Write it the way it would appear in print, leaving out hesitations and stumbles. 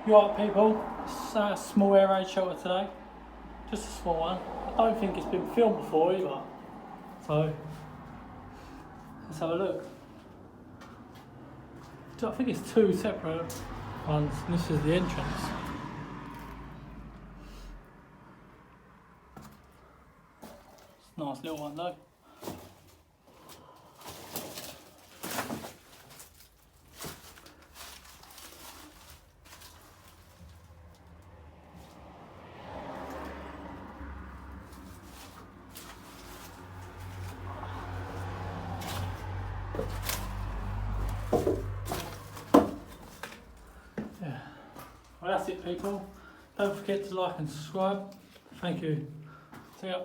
You alright people? It's a small air raid shelter today. Just a small one. I don't think it's been filmed before either. So, let's have a look. I think it's two separate ones. And this is the entrance. It's a nice little one though. Yeah. Well, that's it people. Don't forget to like and subscribe. Thank you. See ya.